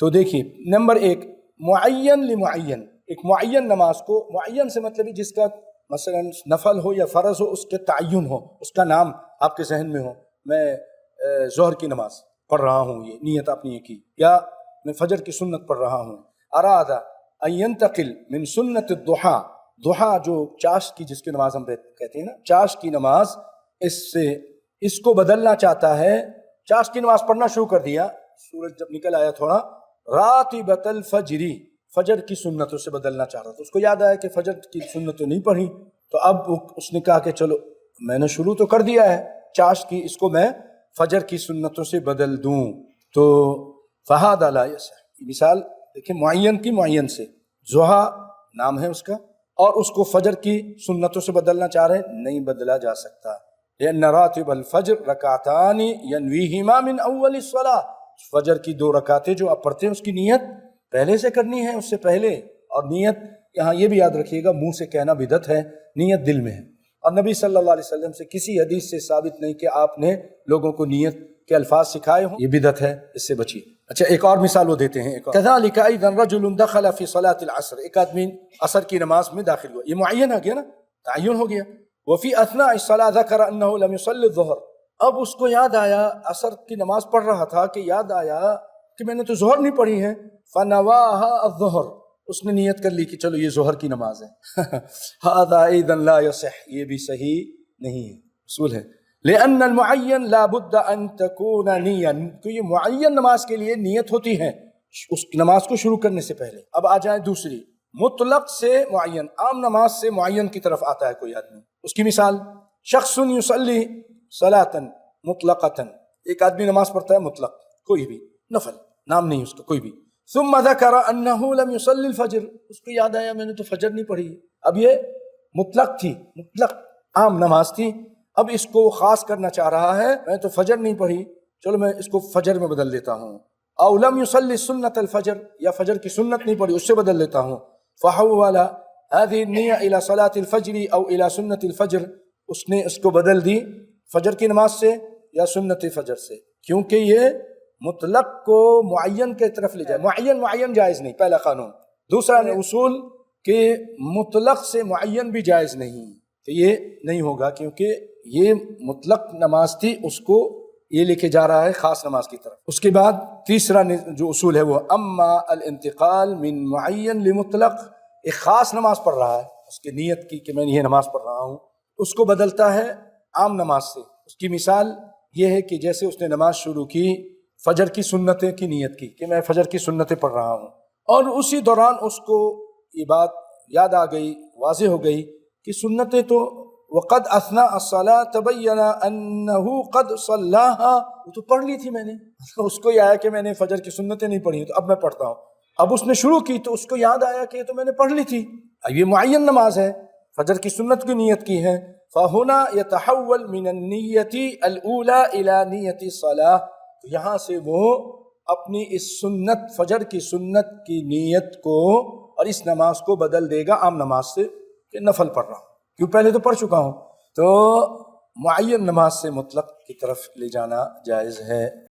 تو دیکھیے نمبر ایک معین لمعین، ایک معین نماز کو، معین سے مطلب جس کا مثلا نفل ہو یا فرض ہو، اس کے تعین ہو، اس کا نام آپ کے ذہن میں ہو. میں ظہر کی نماز پڑھ رہا ہوں، یہ نیت آپ نے یہ کی، یا میں فجر کی سنت پڑھ رہا ہوں. ارادہ ان ينتقل من سنت الضحى، ضحیٰ جو چاشت کی، جس کی نماز ہم کہتے ہیں نا، چاشت کی نماز، اس کو بدلنا چاہتا ہے. چاشت کی نماز پڑھنا شروع کر دیا، سورج جب نکل آیا تھوڑا، راتبۃ الفجر، فجر کی سنتوں سے بدلنا چاہ رہا تھا. اس کو یاد آیا کہ فجر کی سنتیں نہیں پڑھی، تو اب اس نے کہا کہ چلو میں نے شروع تو کر دیا ہے چاشت کی، اس کو میں فجر کی سنتوں سے بدل دوں. تو فہذا لا یصح، مثال دیکھیں معین کی، معین سے ضحیٰ نام ہے اس کا، اور اس کو فجر کی سنتوں سے بدلنا چاہ رہے ہیں، نہیں بدلا جا سکتا. لأن راتب الفجر رکعتان ینویہما من اول الصلاۃ، فجر کی 2 رکعتیں جو آپ پڑھتے ہیں اس کی نیت پہلے سے کرنی ہے، اس سے پہلے. اور نیت یہاں یہ بھی یاد رکھیے گا، منہ سے کہنا بدعت ہے، نیت دل میں ہے. اور نبی صلی اللہ علیہ وسلم سے کسی حدیث سے ثابت نہیں کہ آپ نے لوگوں کو نیت کے الفاظ سکھائے ہوں، یہ بدعت ہے، اس سے بچیے. اچھا ایک اور مثال وہ دیتے ہیں. كذلك ايضا رجل دخل في صلاة العصر، ایک آدمی عصر کی نماز میں داخل ہوا، یہ معین ہو گیا نا، تعین ہو گیا. وفي اثناء الصلاة ذكر انه لم يصلي الظهر، اب اس کو یاد آیا، عصر کی نماز پڑھ رہا تھا کہ یاد آیا کہ میں نے تو ظہر نہیں پڑھی ہے. فنواها الظهر، اس نے نیت کر لی کہ چلو یہ ظہر کی نماز ہے. هذا ايضا لا يصح، یہ بھی صحیح نہیں ہے. اصول ہے لأن المعین لا بد ان تكون نیا، تو یہ معین نماز کے لیے نیت ہوتی ہے اس نماز کو شروع کرنے سے پہلے. اب آ جائیں دوسری، مطلق سے معین، عام نماز سے معین کی طرف آتا ہے کوئی آدمی. اس کی مثال شخص یصلی صلاۃ مطلقۃ، ایک آدمی نماز پڑھتا ہے مطلق، کوئی بھی نفل، نام نہیں اس کا کوئی بھی. ثم ذکر انه لم يصلی الفجر، اس کو یاد آیا میں نے تو فجر نہیں پڑھی. اب یہ مطلق تھی، مطلق عام نماز تھی، اب اس کو خاص کرنا چاہ رہا ہے، میں تو فجر نہیں پڑھی، چلو میں اس کو فجر میں بدل لیتا ہوں. او لم يصلی سنت الفجر، یا فجر کی سنت نہیں پڑھی، اس سے بدل لیتا ہوں. فحول هذه النية الى صلاة الفجر او الى سنت الفجر، اس نے اس کو بدل دی فجر کی نماز سے یا سنت فجر سے، کیونکہ یہ مطلق کو معین کی طرف لے جائے. معین جائز نہیں، پہلا قانون. دوسرا اصول کہ مطلق سے معین بھی جائز نہیں، تو یہ نہیں ہوگا کیونکہ یہ مطلق نماز تھی، اس کو یہ لے کے جا رہا ہے خاص نماز کی طرف. اس کے بعد تیسرا جو اصول ہے وہ اما الانتقال من معین لمطلق، ایک خاص نماز پڑھ رہا ہے، اس کی نیت کی کہ میں یہ نماز پڑھ رہا ہوں، اس کو بدلتا ہے عام نماز سے. اس کی مثال یہ ہے کہ جیسے اس نے نماز شروع کی، فجر کی سنتیں کی نیت کی کہ میں فجر کی سنتیں پڑھ رہا ہوں، اور اسی دوران اس کو یہ بات یاد آ گئی، واضح ہو گئی کہ سنتیں تو وقد اثناء الصلاة تبین انہ قد صلاها، وہ تو پڑھ لی تھی میں نے. اس کو یہ آیا کہ میں نے فجر کی سنتیں نہیں پڑھی تو اب میں پڑھتا ہوں. اب اس نے شروع کی تو اس کو یاد آیا کہ یہ تو میں نے پڑھ لی تھی، اب یہ معین نماز ہے، فجر کی سنت کی نیت کی ہے. فَهُنَا يَتَحَوَّلْ مِنَ النِّيَّةِ الْأُولَى إِلَى نِيَّةِ الصَّلَاةِ، تو یہاں سے وہ اپنی اس سنت، فجر کی سنت کی نیت کو اور اس نماز کو بدل دے گا عام نماز سے کہ نفل پڑھ رہا ہوں، کیوں پہلے تو پڑھ چکا ہوں. تو معین نماز سے مطلق کی طرف لے جانا جائز ہے.